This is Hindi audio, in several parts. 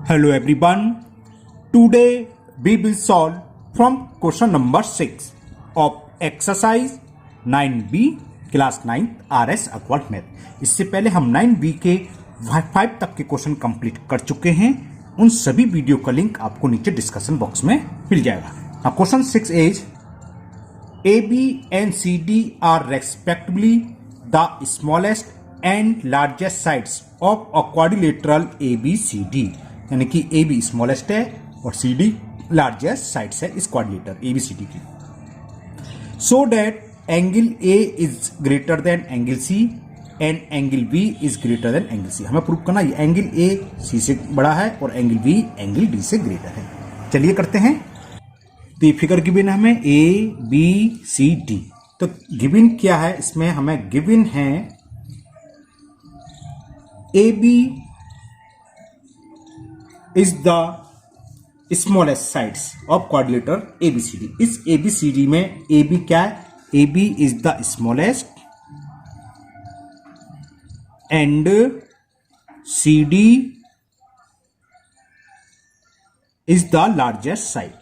Hello everyone. Today we will solve from question number 6 of exercise 9B class 9 RS Awkward Math। इससे पहले हम 9B के 5 तक के क्वेश्चन कंप्लीट कर चुके हैं। उन सभी वीडियो का लिंक आपको नीचे डिस्कशन बॉक्स में मिल जाएगा। Question 6 is AB and CD are respectively the smallest and largest sides of a quadrilateral ABCD। यानी कि AB स्मॉलेस्ट है और CD लार्जेस्ट साइड्स है इस क्वाड्रिलेटर ABCD की। So that angle A is greater than angle C and angle B is greater than angle C। हमें प्रूव करना है एंगल A C से बड़ा है और एंगल B एंगल D से ग्रेटर है। चलिए करते हैं। तो ये फिगर गिवन है हमें ABCD। तो गिवन क्या है, इसमें हमें गिवन है AB is the smallest sides of quadrilateral ABCD। इस ABCD में AB क्या है, AB is the smallest and CD is the largest side।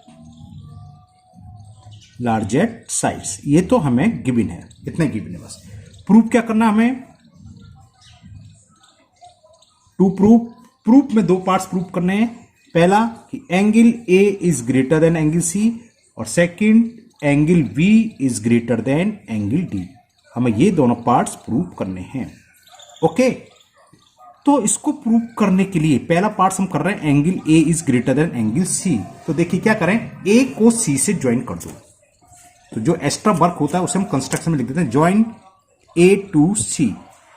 Largest sides ये तो हमें गिवन है, इतने गिवन है। बस प्रूफ क्या करना हमें, टू प्रूफ में दो पार्ट्स प्रूफ करने हैं। पहला कि angle A is greater than angle C और second angle B is greater than angle D। हमें ये दोनों पार्ट्स प्रूफ करने हैं। ओके, तो इसको प्रूफ करने के लिए पहला पार्ट हम कर रहे हैं angle A is greater than angle C। तो देखिए क्या करें, A को C से ज्वाइन कर दो। तो जो एक्स्ट्रा वर्क होता है उसे हम कंस्ट्रक्शन में लिख देते हैं, ज्वाइन A टू C।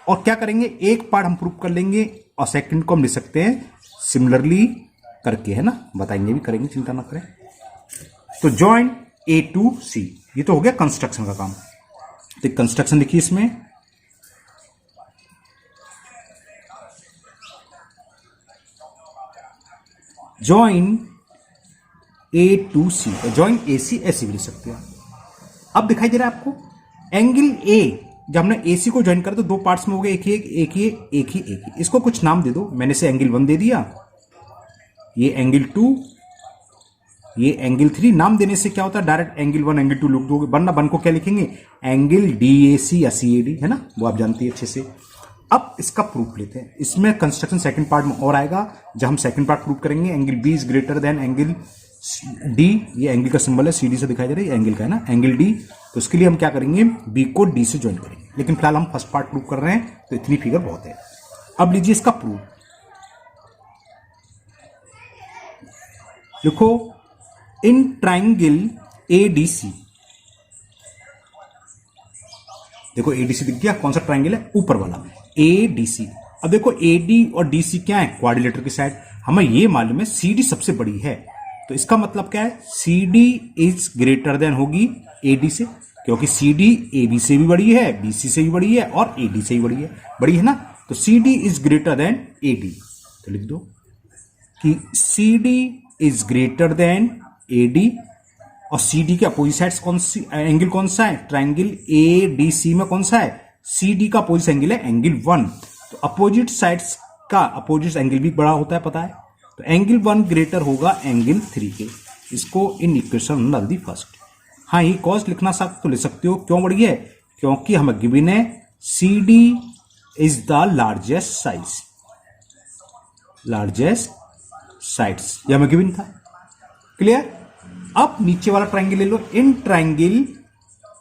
और क्या करेंगे, एक पार्ट हम प्रूफ कर लेंगे और सेकंड को हम लिख सकते हैं सिमिलरली करके, है ना, बताएंगे भी, करेंगे, चिंता ना करें। तो ज्वाइन A टू C, ये तो हो गया कंस्ट्रक्शन का काम। तो कंस्ट्रक्शन लिखिए इसमें, join A to C, join AC ऐसे भी लिख सकते हैं। अब दिखाई दे रहा है आपको एंगल A, जब हमने AC को ज्वाइन करा तो दो पार्ट्स में हो गए, एक ही। इसको कुछ नाम दे दो। मैंने से एंगल 1 दे दिया, ये एंगल 2, ये एंगल 3। नाम देने से क्या होता है, डायरेक्ट एंगल 1 एंगल 2 लिख दोगे, वरना 1 को क्या लिखेंगे, एंगल DAC या CAD, है ना, वो आप जानती है अच्छे से। अब इसका प्रूफ लेते हैं। इसमें कंस्ट्रक्शन सेकंड पार्ट में और आएगा, जब हम सेकंड पार्ट प्रूफ करेंगे। Angle B is greater than angle D, ये एंगल का सिंबल है, CD से दिखाई दे रहा है, एंगल का है ना, एंगल D। तो इसके लिए हम क्या करेंगे, B को D से ज्वाइन करेंगे। लेकिन फिलहाल हम फर्स्ट पार्ट प्रूफ कर रहे हैं, तो इतनी फिगर बहुत है। अब लीजिए इसका प्रूफ, लिखो इन ट्राइंगल ADC। देखो ADC दिख गया, कौन सा ट्राइंगल है, ऊपर वाला ADC। अब देखो AD और DC क्या है, क्वाड्रिलेटर की साइड। हमें ये मालूम है CD सबसे बड़ी है, तो इसका मतलब क्या है, CD इज ग्रेटर देन होगी AD से, क्योंकि CD AB से भी बड़ी है, BC से भी बड़ी है और AD से भी बड़ी है ना। तो CD is greater then AD। तो लिख दो कि CD is greater then AD। और CD के अपोजिट साइड्स कौन सी, एंगल कौन सा है, ट्राइंगल ADC में कौन सा है, CD का अपोजिट एंगल है एंगल 1। तो अपोजिट साइड्स का अपोजिट एंगल भी बड़ा होता है, पता है। तो एंगल 1 ग्रेटर होगा एंगल 3 के। इसको इन इक्वेशन में डाल दी फर्स्ट। हाँ, ये कॉस लिखना तो ले सकते हो, क्यों बढ़ी है, क्योंकि हमें गिवन है CD is the largest sides, ये हमें गिवन था। क्लियर। अब नीचे वाला ट्राइंगल ले लो, इन ट्राइंगल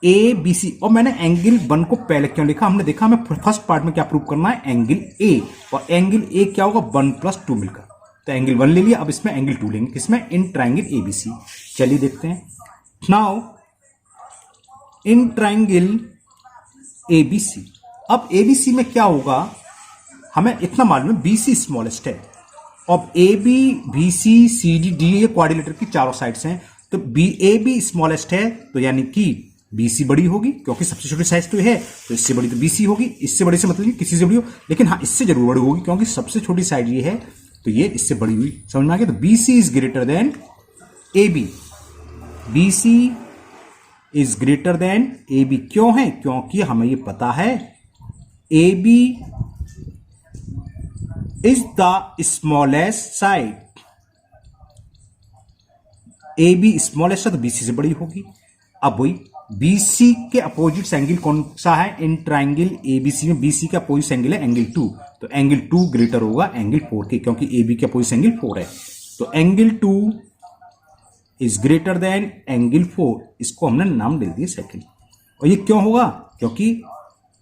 ABC। और मैंने एंगल 1 को पहले क्यों लिखा, हमने देखा हमें फर्स्ट पार्ट में क्या प्रूव करना है, एंगल A। और एंगल A क्या होगा, 1 + 2 मिलकर। तो एंगल 1 ले लिया, अब इसमें एंगल 2 लेंगे, किसमें, इन ट्राइंगल ABC। चलिए देखते हैं। Now in triangle ABC। अब ABC में क्या होगा, हमें इतना मालूम है BC स्मॉलेस्ट है, और AB BC CD D ये क्वाड्रिलेटर की चारों साइड्स हैं। तो AB स्मॉलेस्ट है, तो यानी कि BC बड़ी होगी, क्योंकि सबसे छोटी साइज तो है, तो इससे बड़ी तो BC होगी। इससे बड़ी से मतलब किसी से बड़ी हो, लेकिन हाँ इससे जरूर बड़ी होगी, क्योंकि सबसे छोटी साइज ये है, तो ये इससे बड़ी हुई। समझ में आ गया। तो BC is greater than AB। BC is greater than AB क्यों है, क्योंकि हमें ये पता है AB is the smallest side A B smallest है तो बीसी से बड़ी होगी। अब वही बीसी के अपोजिट एंगल कौन सा है इन ट्राइंगल एबीसी में? बीसी का अपोजिट एंगल है एंगल 2, तो एंगल 2 ग्रेटर होगा एंगल 4 के, क्योंकि एबी के अपोजिट एंगल 4 है। तो angle 2 is greater than angle 4, इसको हमने नाम दे दिया सेकंड। और ये क्यों होगा? क्योंकि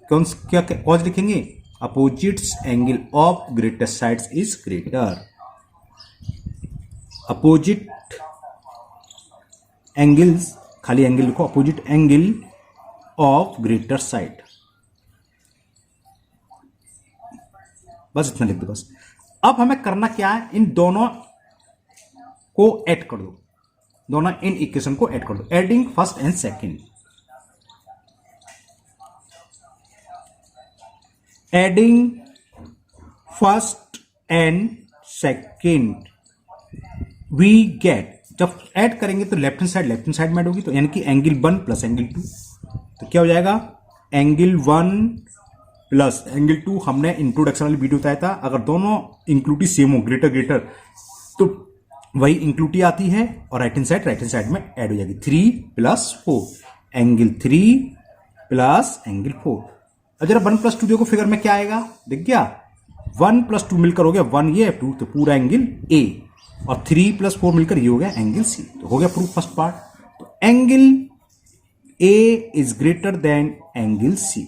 कौन क्या कॉज लिखेंगे? Opposites angle of greatest sides is greater. Opposite angles, खाली एंगल लिखो, opposite angle of greater side, बस इतना लिख दो बस। अब हमें करना क्या है? इन दोनों को ऐड कर दो, दोनों इन इक्वेशन को ऐड कर दो। Adding first and second, adding first and second we get, जब ऐड करेंगे तो लेफ्ट हैंड साइड में ऐड होगी, तो यानी कि एंगल 1 प्लस एंगल 2, तो क्या हो जाएगा? Angle 1 plus angle 2। हमने इंट्रोडक्शन वाली वीडियो बताया था, अगर दोनों इंक्लूटी सेम हो, ग्रेटर ग्रेटर, तो वही इंक्लूटी आती है और राइट हैंड साइड में ऐड हो जाएगी। 3 प्लस 4, एंगल 3 प्लस एंगल 4। अब जरा 1 प्लस 2 देखो फिगर में क्या आएगा, दिख गया? 1 प्लस 2 मिलकर हो गया 1 ये 2, तो पूरा एंगल ए, और 3 प्लस 4 मिलकर ये हो गया एंगल सी। तो हो गया प्रूफ फर्स्ट पार्ट। तो angle A is greater than angle C,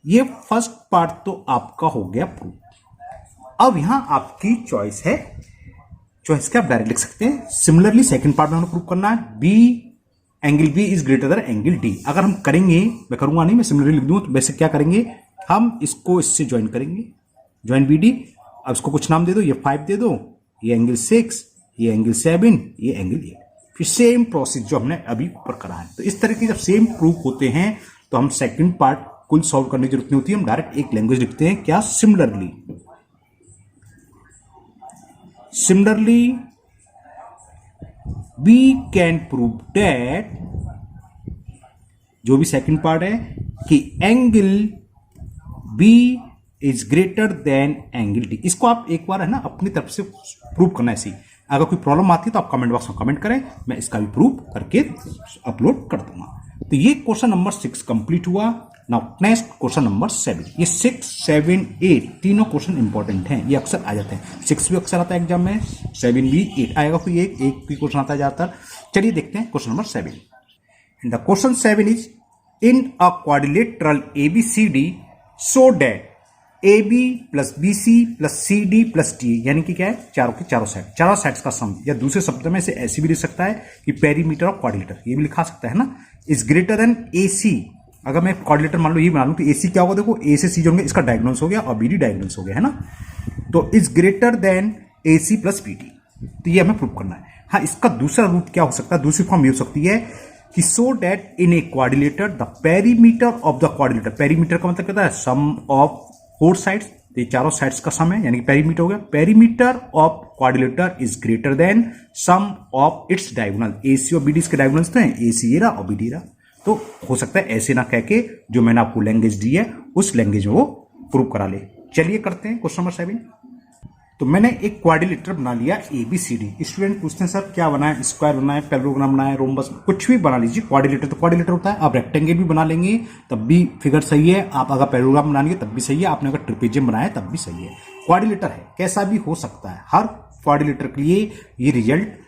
ये फर्स्ट पार्ट तो आपका हो गया प्रूफ। अब यहां आपकी चॉइस है, चॉइस का आप डायरेक्ट लिख सकते हैं। सिमिलरली सेकंड पार्ट में हमें प्रूफ करना है, B angle B is greater than angle D. अगर हम करेंगे, मैं करूंगा नहीं, मैं सिमिलरली लिख दूंगा, तो वैसे क्या करेंगे हम, इसको इससे ज्वाइन करेंगे, ज्वाइन बी डी। अब इसको कुछ नाम दे दो, ये 5 दे दो, ये एंगल 6, ये एंगल 7, ये एंगल 8। फिर सेम प्रोसेस जो हमने अभी ऊपर करा है। तो इस तरह के जब सेम प्रूफ होते हैं तो हम सेकंड पार्ट कुल सॉल्व करने की जरूरत नहीं होती, हम डायरेक्ट एक लैंग्वेज लिखते हैं, क्या? Similarly. Similarly we can prove that, जो भी सेकंड पार्ट है, कि angle B is greater than angle D. इसको आप एक बार है ना अपनी तरफ से प्रूव करना है। ऐसी अगर कोई प्रॉब्लम आती है तो आप कमेंट बॉक्स में कमेंट करें, मैं इसका भी प्रूव करके अपलोड कर दूंगा। तो ये क्वेश्चन नंबर 6 कंप्लीट हुआ। Now next question number 7। ये 6, 7, 8 तीनों क्वेश्चन इंपॉर्टेंट हैं, ये अक्सर आ जाते हैं। 6 भी अक्सर आता है एग्जाम में, 7 भी, 8 आएगा, कोई एक भी क्वेश्चन आता है ज्यादातर। चलिए देखते हैं question number 7। The question 7 is in a quadrilateral ABCD so that AB plus BC plus CD plus D, यानी कि क्या है? चारों के चारों साइड्स का सम, या दूसरे शब्द में इसे ऐसे भी लिख सकता है कि पेरीमीटर ऑफ क्वाड्रिलेटर, ये भी लिखा सकता है ना, इज ग्रेटर देन AC। अगर मैं क्वाड्रिलेटर मान लो ये बना लूं तो AC क्या होगा? देखो A से C जोड़ेंगे, इसका डायगोनल्स हो गया और BD डायगोनल्स हो गया, है ना। तो is greater then AC plus BD, तो ये हमें प्रूव करना है। हाँ, इसका दूसरा रूप क्या हो सकता है? दूसरी फॉर्म ये हो सकती है कि so that in a quadrilateral the perimeter of the quadrilateral, perimeter का मतलब क्या है? सम ऑफ 4 साइड्स, तो ये चारों साइड्स का सम है, यानी कि पेरीमीटर हो गया। Perimeter of quadrilateral is greater than sum of its diagonal. AC और BD के डायगोनल्स तो हैं, AC ये रहा और BD रहा। तो हो सकता है ऐसे ना कह के जो मैंने आपको लैंग्वेज दी है उस लैंग्वेज में वो प्रूव करा ले। चलिए करते हैं क्वेश्चन नंबर 7। तो मैंने एक क्वाड्रिलेटर बना लिया ABCD। स्टूडेंट पूछते हैं सर क्या बनाए? स्क्वायर बनाए, पैरेललोग्राम बनाए, रोम्बस, कुछ भी बना लीजिए। क्वाड्रिलेटर तो क्वाड्रिलेटर होता है। आप रेक्टेंगल भी बना लेंगे तब भी फिगर सही है, आप अगर पैरेललोग्राम बनाएंगे तब भी सही है, आपने अगर ट्रिपेजियम बनाया तब भी सही है। क्वाड्रिलेटर है, कैसा भी हो सकता है। हर क्वाड्रिलेटर के लिए ये रिजल्ट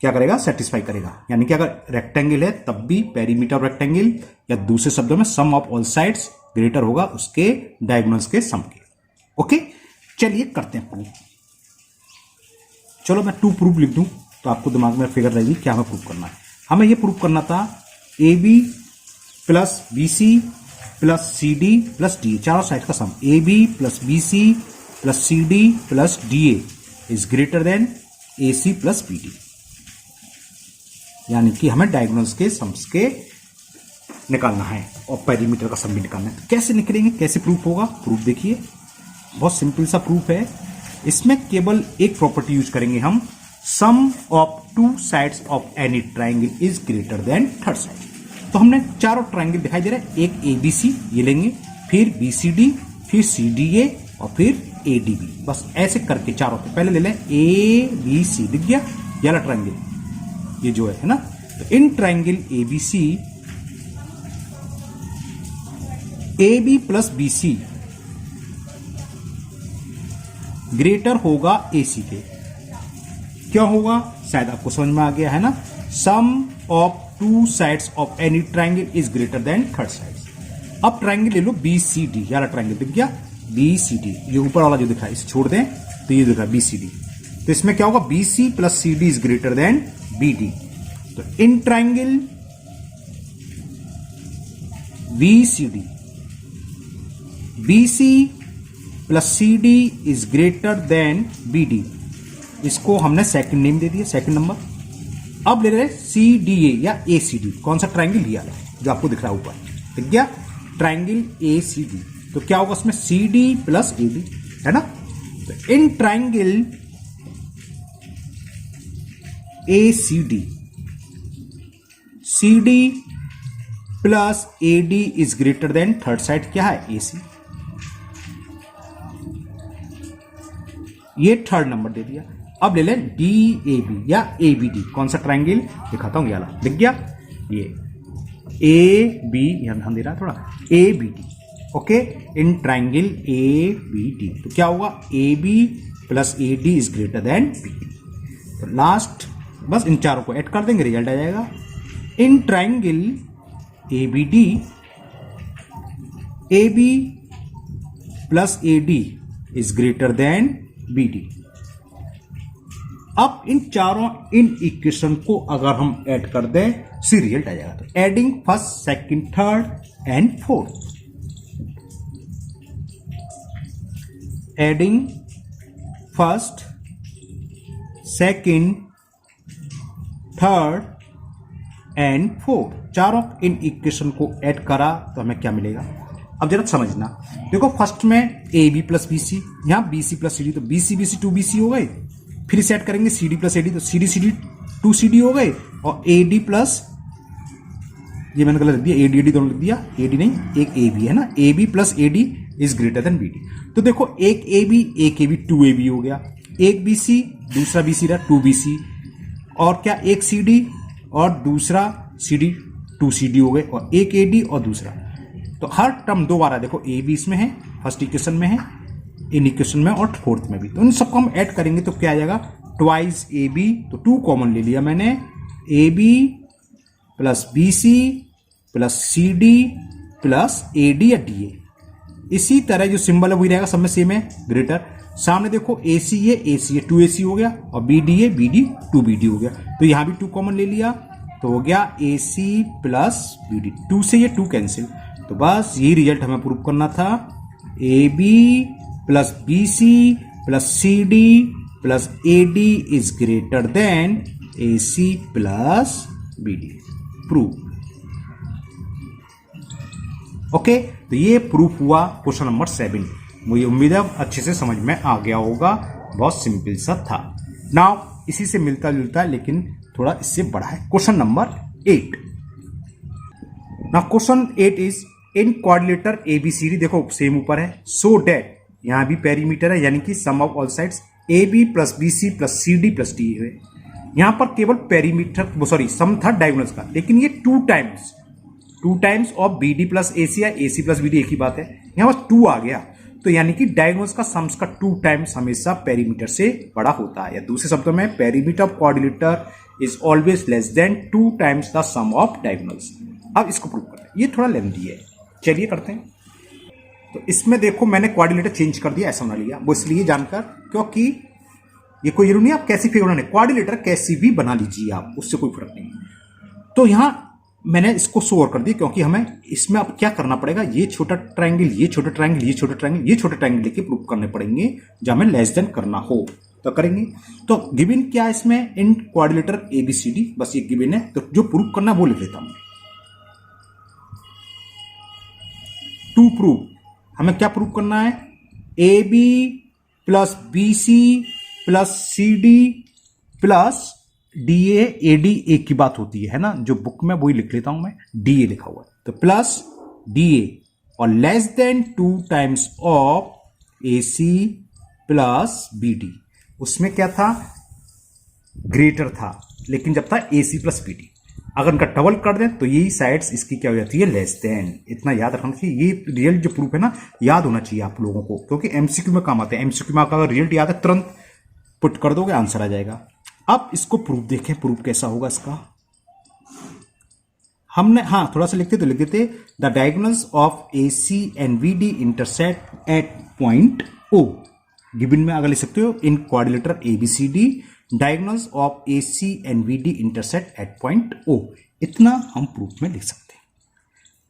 क्या करेगा? सेटिस्फाई करेगा। यानी कि अगर रेक्टेंगल है तब भी पेरीमीटर ऑफ रेक्टेंगल, या दूसरे शब्दों में सम ऑफ ऑल साइड्स ग्रेटर होगा उसके डायगोनल्स के सम के। ओके, चलिए करते हैं प्रूफ। चलो मैं 2 प्रूफ लिख दूं तो आपको दिमाग में फिगर रहेगी क्या हमें प्रूफ करना है। हमें यह प्रूफ करना था AB plus BC plus CD plus DA, चारों साइड का सम, AB plus BC plus CD plus DA is greater then AC plus BD। यानी कि हमें डायगोनल्स के सम्स के निकालना है और पेरीमीटर का सम भी निकालना है। तो कैसे निकलेंगे, कैसे प्रूफ होगा? प्रूफ देखिए, बहुत सिंपल सा प्रूफ है। इसमें केवल एक प्रॉपर्टी यूज करेंगे हम, sum of 2 sides of any triangle is greater than third side. तो हमने चारों ट्राइंगल दिखाई दे रहा है, एक ABC ये लेंगे, फिर BCD, फिर CDA और फिर ADB। बस ऐसे करके चारों, पहले ले लें ABC, दिख गया ये वाला ट्राइंगल, ये जो है ना, तो in triangle ABC AB plus BC greater होगा AC के। क्या होगा, शायद आपको समझ में आ गया है ना। Sum of two sides of any triangle is greater than third side. अब ट्राइंगल ले लो BCD, यार ट्राइंगल दिख गया BCD, ये ऊपर वाला जो दिख रहा है इसे छोड़ दें तो ये दिख रहा है BCD। तो इसमें क्या होगा, BC plus CD is greater then BD। तो in triangle VCD BC plus CD is greater then BD, इसको हमने सेकंड नेम दे दिया, सेकंड नंबर। अब ले रहे CDA या ACD, कौन सा ट्राइंगल लिया जो आपको दिख रहा है ऊपर, दिख गया ट्राइंगल ACD। तो क्या होगा उसमें CD प्लस AD है ना। तो in triangle ACD CD plus AD is greater than third side क्या है AC, ये थर्ड नंबर दे दिया। अब ले लें DAB या ABD, कौन सा ट्राइंगल दिखाता हूं, ये वाला दिख गया, ये AB, यहां ध्यान दे रहा थोड़ा, ABD। Okay, in triangle ABD तो क्या होगा, AB plus AD is greater then BD। तो लास्ट बस इन चारों को ऐड कर देंगे, रिजल्ट आ जाएगा। In triangle ABD AB plus AD is greater then BD। अब इन चारों इन इक्वेशन को अगर हम ऐड कर दें, सी रिजल्ट आ जाएगा। तो adding first second third and fourth, adding first second third and fourth, चारों इन इक्वेशन को ऐड करा तो हमें क्या मिलेगा। अब जरा समझना, देखो फर्स्ट में AB प्लस BC, यहां BC प्लस CD, तो BC BC 2BC हो गए। फिर सेट करेंगे CD प्लस AD, तो CD CD 2CD हो गए। और AD प्लस, ये मैंने गलत लिख दिया, AD AD दोनों लिख दिया, AD नहीं एक AB है ना, AB plus AD is greater then BD। तो देखो एक AB 2AB हो गया, एक BC दूसरा BC रहा 2BC, और क्या एक CD और दूसरा CD 2CD हो गए, और एक AD और दूसरा। तो हर टर्म दो बार है, देखो AB इसमें है, फर्स्ट इक्वेशन में है, इन इक्वेशन में और फोर्थ में भी। तो इन सबको हम ऐड करेंगे तो क्या आ जाएगा, ट्वाइस AB, तो 2 कॉमन ले लिया मैंने, AB plus BC plus CD plus AD या DA। इसी तरह जो सिंबल है वही रहेगा, सब में सेम है, ग्रेटर। सामने देखो AC है 2AC हो गया, और BD है BD 2BD हो गया। तो यहां भी 2 कॉमन ले लिया, तो हो गया AC प्लस BD, 2 से ये 2 कैंसिल। तो बस यही रिजल्ट हमें प्रूव करना था, AB plus BC plus CD plus AD is greater then AC plus BD, prove. Okay, तो ये प्रूफ हुआ क्वेश्चन नंबर 7। मुझे उम्मीद है अच्छे से समझ में आ गया होगा, बहुत सिंपल सा था। नाउ इसी से मिलता जुलता लेकिन थोड़ा इससे बड़ा है, question number 8। Now question 8 is in quadrilateral ABCD, देखो सेम ऊपर है, सो डेट, यहां भी पेरीमीटर है, यानी कि sum of all sides AB plus BC plus CD plus D है। यहां पर केवल पेरीमीटर, सॉरी सम था डायगोनल्स का, लेकिन ये 2 times of BD plus AC या AC प्लस BD एक ही बात है, यहां बस 2 आ गया। तो यानी कि डायगोनल्स का सम्स का 2 टाइम्स हमेशा पेरीमीटर से बड़ा होता है, या दूसरे शब्दों में perimeter of quadrilateral is always less than 2 times the sum of diagonals. अब इसको प्रूव करते हैं, ये थोड़ा लेंथी है, चलिए करते हैं। तो इसमें देखो मैंने क्वाड्रिलेटर चेंज कर दिया, ऐसा बना लिया, वो इसलिए जानकर क्योंकि ये कोई जरूरी नहीं आप कैसी फिगर बनाने, क्वाड्रिलेटर कैसी भी बना लीजिए आप, उससे कोई फर्क नहीं। तो यहां मैंने इसको शो और कर दिया, क्योंकि हमें इसमें अब क्या करना पड़ेगा, ये छोटा ट्राइंगल, ये छोटा ट्राइंगल, ये छोटा ट्राइंगल, ये छोटे ट्राइंगल लेके प्रूव करने पड़ेंगे, जब हमें लेस देन करना हो तो करेंगे। तो गिवन क्या है इसमें, इन क्वाड्रिलेटर ABCD, बस ये गिवन है, तो जो प्रूव करना वो लिख लेता हूं। टू प्रूव, हमें क्या प्रूव करना है, AB plus BC plus CD plus DA AD एक की बात होती है ना, जो बुक में वही लिख लेता हूं मैं, DA लिखा हुआ है, तो प्लस DA और less than 2 times of AC plus BD। उसमें क्या था, ग्रेटर था, लेकिन जब था AC प्लस BD, अगर इनका डबल कर दें तो यही साइड्स इसकी क्या हो जाती है, लेस देन। इतना याद रखना चाहिए, ये रिजल्ट जो प्रूफ है ना याद होना चाहिए आप लोगों को, क्योंकि MCQ में काम आते हैं। MCQ में आपका अगर रिजल्ट याद है तुरंत पुट कर दोगे, आंसर आ जाएगा। अब इसको प्रूफ देखें, प्रूफ कैसा होगा इसका। हमने हाँ थोड़ा सा लिखते तो लिख देते, the diagonals of AC and VD intersect at point O। Given में अगर लिख सकते हो इन quadrilateral ABCD, diagonals of AC and VD intersect at point O। इतना हम प्रूफ में लिख सकते हैं।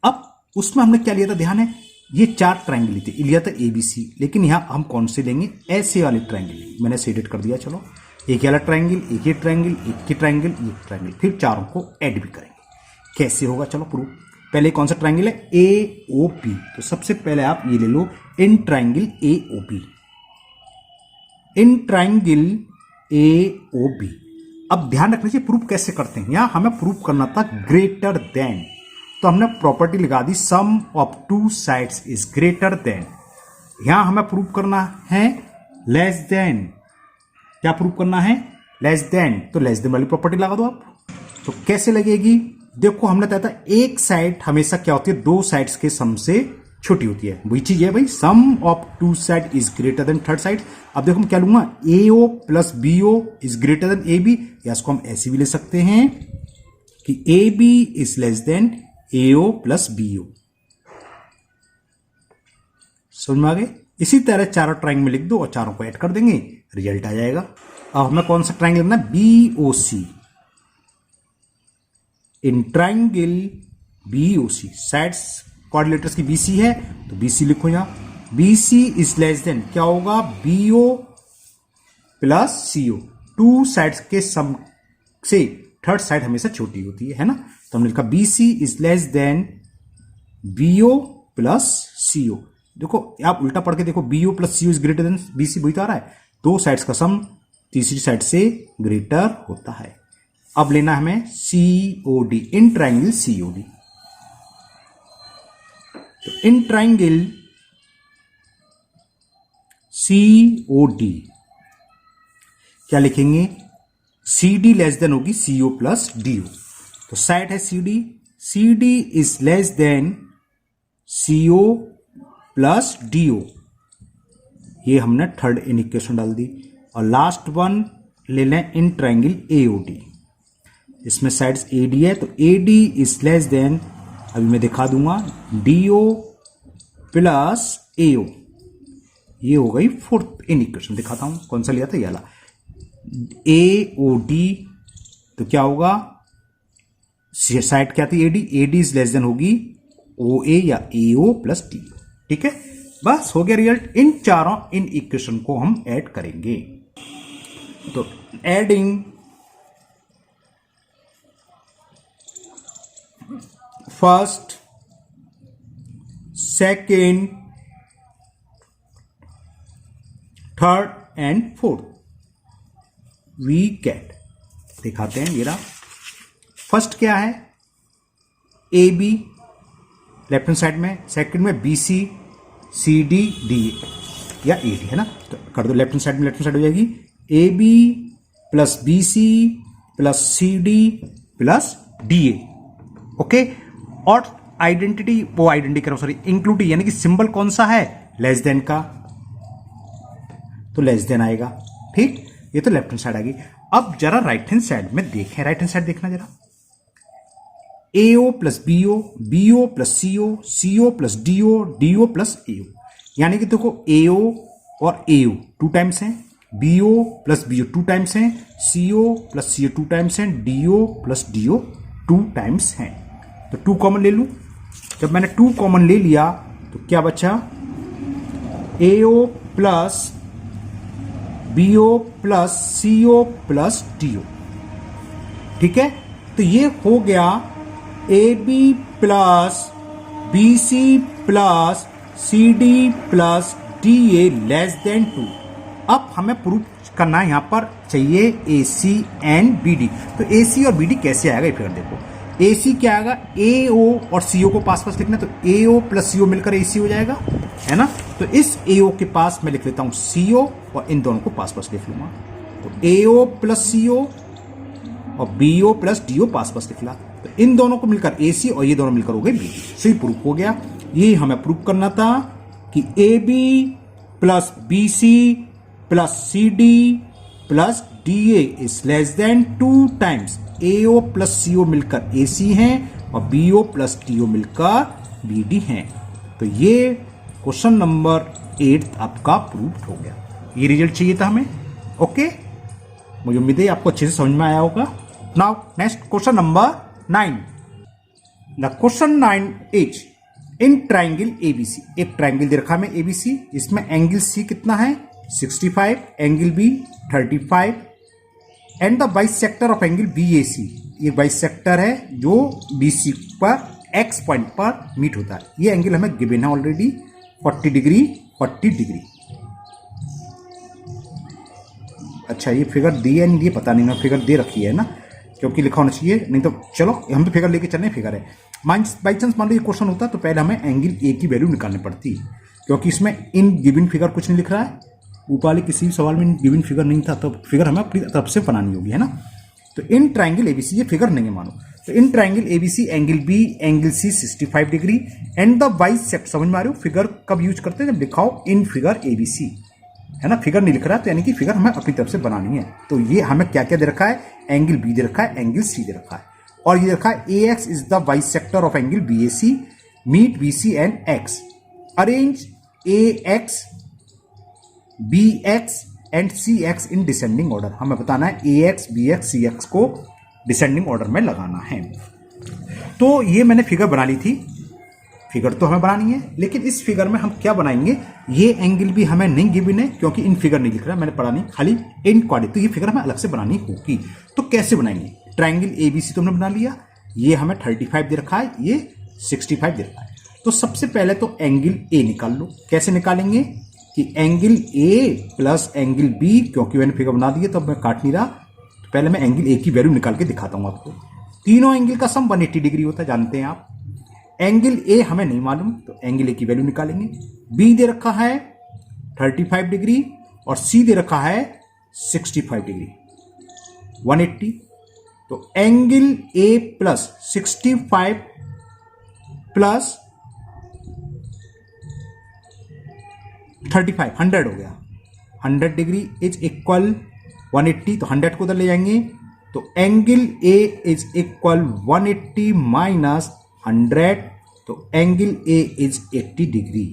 अब उसमें हमने क्या लिया था, ध्यान है, ये 4 ट्रायंगल थे, लिया था ABC, लेकिन यहां हम कौन से लेंगे, ऐसे वाले ट्रायंगल। मैंने शेडेड कर दिया, चलो एक वाला ट्रायंगल, एक ही ट्रायंगल, एक ही ट्रायंगल, एक ट्रायंगल, फिर चारों को ऐड भी करेंगे। कैसे होगा, चलो प्रूफ। पहले कौन सा ट्रायंगल है, AOP। तो सबसे पहले आप ये ले लो, in triangle AOP, in triangle AOB। अब ध्यान रखना चाहिए प्रूफ कैसे करते हैं। यहां हमें प्रूफ करना था ग्रेटर देन, तो हमने प्रॉपर्टी लगा दी sum of two sides is greater than. यहां हमें प्रूफ करना है लेस देन। क्या प्रूफ करना है, लेस देन, तो लेस देन वाली प्रॉपर्टी लगा दो आप। तो कैसे लगेगी, देखो हमने बताया था एक साइड हमेशा क्या होती है, 2 साइड्स के सम से छोटी होती है। वही चीज है भाई, sum of 2 side is greater than third side. अब देखो मैं क्या लूंगा, AO plus BO is greater than AB, या इसको हम ऐसे भी ले सकते हैं कि AB is less than AO plus BO। समझ में आ गए। इसी तरह चारों ट्रायंगल में लिख दो और चारों को ऐड कर देंगे, रिजल्ट आ जाएगा। अब हमें कौन सा ट्रायंगल लेना, BOC। In triangle BOC, sides quadrilaterals की BC है तो BC लिखो यहां, BC इज लेस देन, क्या होगा, BO प्लस CO। 2 साइड्स के सम से थर्ड साइड हमेशा छोटी होती है ना, तो हमने लिखा BC is less than BO plus CO। देखो आप उल्टा पढ़ के देखो, BO plus CO is greater then BC, वही तो आ रहा है। 2 साइड्स का सम तीसरी साइड से ग्रेटर होता है। अब लेना हमें COD, इन ट्रायंगल COD। तो इन ट्रायंगल COD क्या लिखेंगे, CD लेस देन होगी CO प्लस DO। तो साइड है CD is less than CO plus DO। ये हमने थर्ड इक्वेशन डाल दी। और लास्ट वन ले लें इन ट्रायंगल AOD। इसमें साइड्स AD है तो AD इज लेस देन, अभी मैं दिखा दूंगा, DO प्लस AO। ये हो गई फोर्थ इक्वेशन। दिखाता हूं कौन सा लिया था, ये वाला AOD। तो क्या होगा, साइड क्या थी AD इज लेस देन होगी OA या AO प्लस DO। ठीक है, बस हो गया रिजल्ट। इन चारों इन इक्वेशन को हम ऐड करेंगे। तो adding first, second, third and fourth, we get, दिखाते हैं। मेरा फर्स्ट क्या है, AB लेफ्ट हैंड साइड में, सेकंड में BC, CD, DA या AD है ना, तो कर दो लेफ्ट हैंड साइड में, लेफ्ट हैंड साइड हो जाएगी AB plus BC plus CD plus DA। Okay, और आइडेंटिटी, वो आइडेंटिटी करो सॉरी, इंक्लूडिंग, यानी कि सिंबल कौन सा है, लेस देन का, तो लेस देन आएगा। ठीक, ये तो लेफ्ट हैंड साइड आ गई। अब जरा राइट हैंड साइड में देखें, राइट हैंड साइड देखना जरा, AO plus BO, BO plus CO, CO plus DO, DO plus AO। यानी कि देखो AO और AO 2 टाइम्स हैं, BO प्लस BO 2 टाइम्स हैं, CO प्लस CO 2 टाइम्स हैं, DO प्लस DO 2 टाइम्स हैं। तो 2 कॉमन ले लूं। जब मैंने 2 कॉमन ले लिया तो क्या बचा, AO plus BO plus CO plus DO। ठीक है, तो ये हो गया AB plus BC plus CD plus DA less than 2। अब हमें प्रूफ करना है, यहां पर चाहिए AC एंड BD। तो AC और BD कैसे आएगा, फिर देखो AC क्या आएगा, AO और CO को पास पास लिखना, तो AO प्लस CO मिलकर AC हो जाएगा, है ना। तो इस AO के पास मैं लिख लेता हूं CO और इन दोनों को पास पास लिख लूंगा। तो AO प्लस CO और BO प्लस DO पास पास लिख ला। तो इन दोनों को मिलकर AC और ये दोनों मिलकर हो गए BD। सही प्रूफ हो गया। ये हमें प्रूफ करना था कि AB plus BC plus CD plus DA is less than 2 times AO plus CO मिलकर AC है और BO प्लस DO मिलकर BD है। तो ये क्वेश्चन नंबर 8 आपका प्रूफ हो गया। ये रिजल्ट चाहिए था हमें। ओके, मुझे उम्मीद है आपको अच्छे से समझ में आया होगा। Now next question number 9। The question 9 is in triangle ABC। एक ट्राइंगल दे रखा है हमें ABC, इसमें एंगल C कितना है 65, angle B 35 and the bisector of angle BAC। ये बाइसेक्टर है जो BC पर X पॉइंट पर मीट होता है। ये एंगल हमें गिवन है ऑलरेडी 40 डिग्री 40 डिग्री। अच्छा, ये फिगर दी है नहीं दी पता नहीं, मैं फिगर दे रखी है ना, क्योंकि लिखा होना चाहिए, नहीं तो चलो हम तो फिगर लेके चलने, फिगर है। बाई चांस मान लो ये क्वेश्चन होता तो पहले हमें एंगल A की वैल्यू निकालनी पड़ती, क्योंकि इसमें इन गिवन फिगर कुछ नहीं लिख रहा है। ऊपर वाले किसी भी सवाल में गिवन फिगर नहीं था, तो फिगर हमें अपनी तरफ से बनानी होगी, है ना। तो इन ट्राइंगल ABC ये फिगर नहीं है मानो। तो in triangle ABC angle B angle C 65 degree and the bisector. समझ में आ रही हो फिगर कब यूज करते हैं, जब लिखाओ इन फिगर ABC, है ना। फिगर नहीं लिख रहा तो यानी कि फिगर हमें अपनी तरफ से बनानी है। तो ये हमें क्या क्या दे रखा है, एंगल B दे रखा है, एंगल C दे रखा है, और ये रखा है AX is the bisector of angle BAC, meet BC and X, arrange AX BX and CX in descending order. हमें बताना है AX BX CX को डिसेंडिंग ऑर्डर में लगाना है। तो ये मैंने फिगर बना ली थी, फिगर तो हमें बनानी है, लेकिन इस फिगर में हम क्या बनाएंगे, ये एंगल भी हमें नहीं गिवन है क्योंकि इन फिगर नहीं लिख रहा, मैंने पढ़ा नहीं, खाली इन क्वाड्रेंट। तो ये फिगर हमें अलग से बनानी होगी। तो कैसे बनाएंगे, ट्राइंगल ABC तो हमने बना लिया, ये हमें 35 दे रखा है, ये 65 दे रखा है। तो सबसे पहले तो एंगल A निकाल लो। कैसे निकालेंगे कि angle A plus angle B, क्योंकि मैंने फिगर बना दिया तो अब मैं काट नहीं रहा, तो पहले मैं एंगल A की वैल्यू निकाल के दिखाता हूं आपको। तीनों एंगल का सम 180 डिग्री होता है, जानते हैं आप। एंगल A हमें नहीं मालूम, तो एंगल A की वैल्यू निकालेंगे। B दे रखा है 35 डिग्री और C दे रखा है 65 डिग्री, 180। तो एंगल A प्लस 65 प्लस 35 100 हो गया। 100 डिग्री इज इक्वल 180, तो 100 को उधर ले जाएंगे, तो angle A is equal 180 minus 100, तो एंगल A इज 80 डिग्री।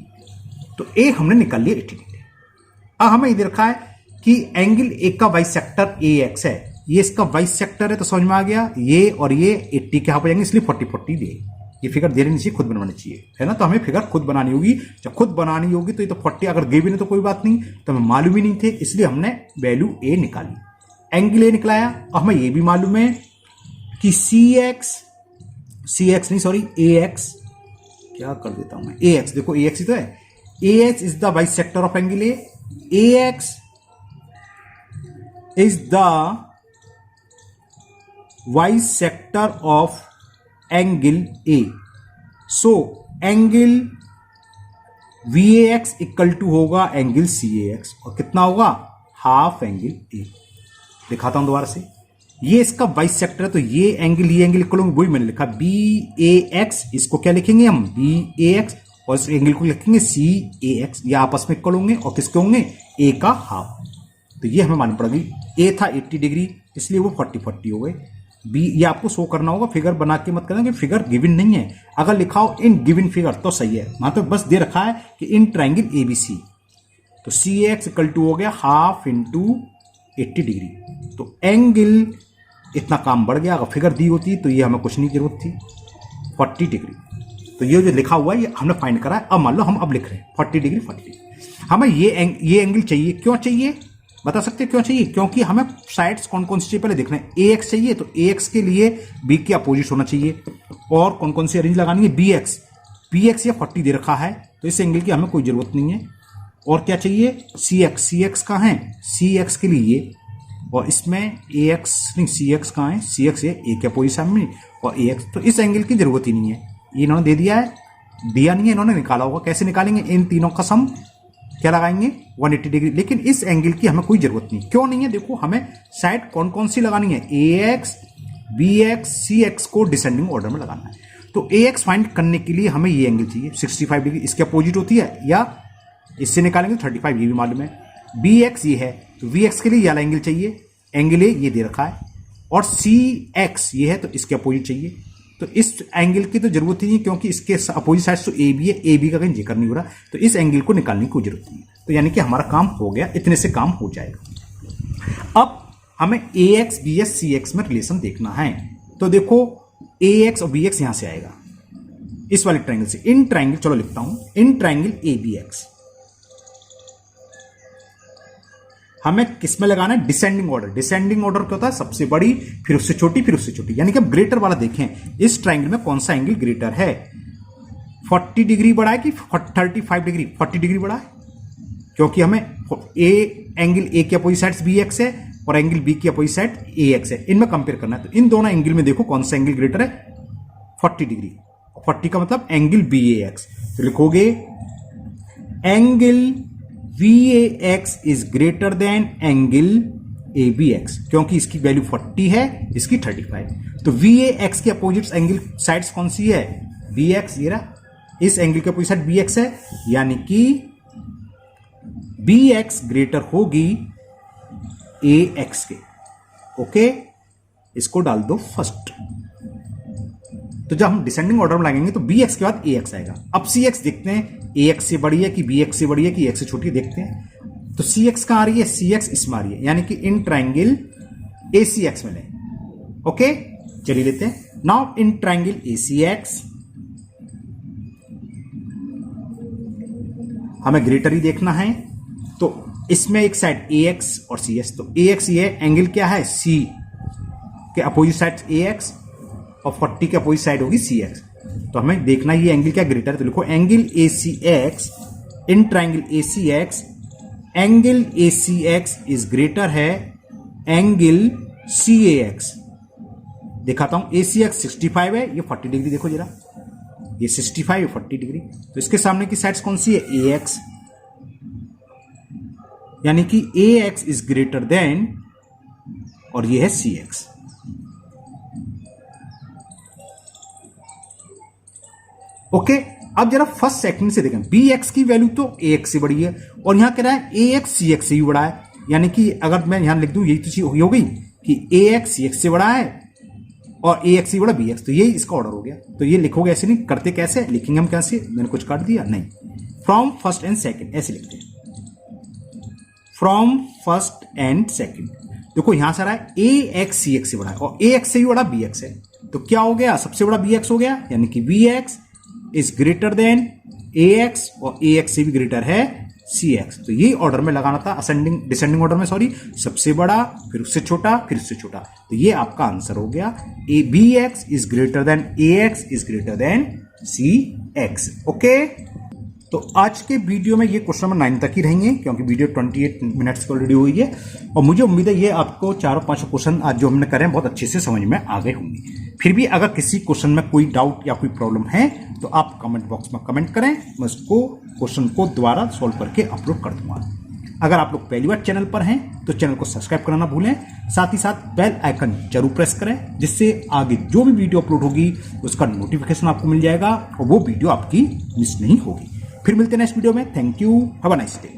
तो A हमने निकाल लिया 80 डिग्री। अब हमें इधर रखा है कि एंगल A का बाइसेक्टर AX है, ये इसका बाइसेक्टर है, तो समझ में आ गया। ये और ये 80 के यहां पर जाएंगे, इसलिए 40 दे। ये फिगर दे नहीं चाहिए, खुद बनवानी चाहिए, है ना। तो हमें फिगर खुद बनानी होगी। जब खुद बनानी होगी तो ये तो 40 अगर गिवन है तो कोई बात नहीं, तो हमें मालूम ही नहीं थे, इसलिए हमने वैल्यू A निकाली, एंगल A निकलाया। और हमें ये भी मालूम है कि AX, क्या कर देता हूं मैं, AX, देखो AX ही तो है। AX is the bisector of angle A, AX is the bisector of angle A। So angle VAX equal to होगा एंगल CAX, और कितना होगा, हाफ एंगल A। दिखाता हूं दोबारा से, ये इसका बाइसेक्टर है, तो ये एंगल इक्वल होंगे, वही मैंने लिखा BAX, इसको क्या लिखेंगे हम BAX, और इस एंगल को लिखेंगे CAX। ये आपस में इक्वल होंगे और किसके होंगे, A का हाफ। तो ये हमें मालूम पड़ गई। A था 80 डिग्री, इसलिए वो 40 हो गए। B ये आपको शो करना होगा, फिगर बना के मत करना कि फिगर गिवन नहीं है। अगर लिखा हो इन गिवन फिगर तो सही है, वहां तो बस दे रखा है कि इन ट्राइंगल ABC, तो CAX इक्वल टू हो गया हाफ इंटू 80 डिग्री। तो एंगल इतना काम बढ़ गया। अगर फिगर दी होती तो ये हमें कुछ नहीं जरूरत थी, 40 डिग्री। तो ये जो लिखा हुआ है ये हमने फाइंड करा है। अब मान लो हम अब लिख रहे हैं 40 डिग्री 40 डिग्री। हमें ये एंगल चाहिए, क्यों चाहिए बता सकते हैं क्यों चाहिए, क्योंकि हमें साइड्स कौन कौन सी चाहिए पहले देखना है। AX चाहिए, तो AX के लिए B के अपोजिट होना चाहिए, और कौन कौन सी रेंज लगानी है, BX ये 40 दे रखा है, तो इस एंगल की हमें कोई जरूरत नहीं है। और क्या चाहिए, CX कहाँ है, CX के लिए ये, और इसमें AX नहीं, CX कहाँ है, CX ये A के अपोजिट में, और AX, तो इस एंगल की जरूरत ही नहीं है। ये इन्होंने दे दिया है, दिया नहीं है, इन्होंने निकाला होगा। कैसे निकालेंगे, इन तीनों का सम क्या लगाएंगे 180 डिग्री। लेकिन इस एंगल की हमें कोई जरूरत नहीं, क्यों नहीं है, देखो हमें साइड कौन कौन सी लगानी है, AX बी एक्स सी एक्स को डिसेंडिंग ऑर्डर में लगाना है। तो ए एक्स फाइंड करने के लिए हमें ये एंगल चाहिए 65 डिग्री, इसके अपोजिट होती है, या इससे निकालेंगे 35, ये भी मालूम है। बी एक्स ये है, तो वी एक्स के लिए ये वाला एंगल चाहिए, एंगल ए ये दे रखा है, और सी एक्स ये है तो इसके अपोजिट चाहिए। तो इस एंगल की तो जरूरत ही नहीं, क्योंकि इसके अपोजिट साइड तो ए बी है, ए बी का कहीं जिक्र नहीं हो रहा, तो इस एंगल को निकालने की कोई जरूरत नहीं है। तो यानी कि हमारा काम हो गया, इतने से काम हो जाएगा। अब हमें ए एक्स बी एक्स सी एक्स में रिलेशन देखना है। तो देखो ए एक्स और बी एक्स यहां से आएगा इस वाले ट्रायंगल से, इन ट्रायंगल, चलो लिखता हूं, in triangle A B X हमें किस में लगाना है? Descending order. डिसेंडिंग ऑर्डर क्या होता है? सबसे बड़ी, फिर उससे छोटी, फिर उससे छोटी, यानी कि अब ग्रेटर वाला देखें, इस ट्रायंगल में कौन सा एंगल ग्रेटर है? 40 डिग्री बड़ा है कि 35 डिग्री? 40 डिग्री बड़ा है, क्योंकि हमें एंगल ए के अपोजिट साइड बी एक्स है और एंगल बी की अपोजिट साइड ए एक्स है, इनमें कंपेयर करना है। तो इन दोनों एंगल में देखो कौन सा एंगल ग्रेटर है? 40 डिग्री। 40 का मतलब एंगल बी ए एक्स। तो लिखोगे angle VAX is greater than angle ABX, क्योंकि इसकी वैल्यू 40 है, इसकी 35। तो VAX के अपोजिट एंगल साइड्स कौन सी है? BX, ये रहा, इस एंगल के अपोजिट साइड BX है, यानी कि BX ग्रेटर होगी AX के। ओके, इसको डाल दो फर्स्ट। तो जब हम डिसेंडिंग ऑर्डर में लगेंगे तो BX के बाद AX आएगा। अब CX देखते हैं, AX से बड़ी है कि BX से बड़ी है कि AX से छोटी है, देखते हैं। तो CX कहां आ रही है? CX इसमें आ रही है, यानी कि इन ट्रायंगल ACX में लें। ओके, चलिए लेते हैं। नाउ इन ट्रायंगल ACX हमें ग्रेटर ही देखना है, तो इसमें एक साइड AX और CS, तो AX ये एंगल क्या है? C के अपोजिट साइड AX और 40 के अपोजिट साइड होगी CX। तो हमें देखना ये एंगल क्या ग्रेटर है, तो लिखो angle ACX, in triangle ACX angle ACX is greater है एंगल CAX। दिखाता हूं, ACX 65 है, ये 40 डिग्री, देखो जरा, ये 65 है, 40 डिग्री। तो इसके सामने की साइड्स कौन सी है? AX, यानी कि AX इज ग्रेटर देन, और ये है CX। ओके, अब जरा फर्स्ट सेकंड से देखें, BX की वैल्यू तो AX से बड़ी है, और यहां कह रहा है AX CX से भी बड़ा है, यानी कि अगर मैं यहां लिख दूं, यही तो चीज हो गई कि AX CX से बड़ा है और AX से बड़ा BX, तो यही इसका ऑर्डर हो गया। तो ये लिखोगे, ऐसे नहीं करते, कैसे लिखेंगे हम? कैसे? मैंने कुछ काट दिया? नहीं, फ्रॉम फर्स्ट एंड सेकेंड ऐसे लिखते हैं, फ्रॉम फर्स्ट एंड सेकेंड। देखो यहां से आ रहा है AX CX से बड़ा है और AX से भी बड़ा BX है, तो क्या हो गया? सबसे बड़ा BX हो गया, यानी कि BX is greater then AX और AX से भी ग्रेटर है CX। तो ये ऑर्डर में लगाना था, असेंडिंग डिसेंडिंग ऑर्डर में, सॉरी, सबसे बड़ा, फिर उससे छोटा, फिर उससे छोटा। तो ये आपका आंसर हो गया, BX is greater then AX is greater then CX। Okay, तो आज के वीडियो में ये क्वेश्चन नंबर 9 तक ही रहेंगे, क्योंकि वीडियो 28 मिनट्स की ऑलरेडी हुई है, और मुझे उम्मीद है ये आपको 4-5 क्वेश्चन आज जो हमने करे हैं बहुत अच्छे से समझ में आ गए होंगे। फिर भी अगर किसी क्वेश्चन में कोई डाउट या कोई प्रॉब्लम है तो आप कमेंट बॉक्स में कमेंट करें, मैं उसको क्वेश्चन को दोबारा सॉल्व करके अपलोड कर दूंगा। अगर आप लोग पहली बार चैनल पर हैं तो चैनल को सब्सक्राइब करना ना भूलें, साथ ही साथ बेल आइकन जरूर प्रेस करें, जिससे आगे जो भी वीडियो अपलोड होगी उसका नोटिफिकेशन आपको मिल जाएगा और वो वीडियो आपकी मिस नहीं होगी। फिर मिलते हैं नेक्स्ट वीडियो में। Thank you, have a nice day.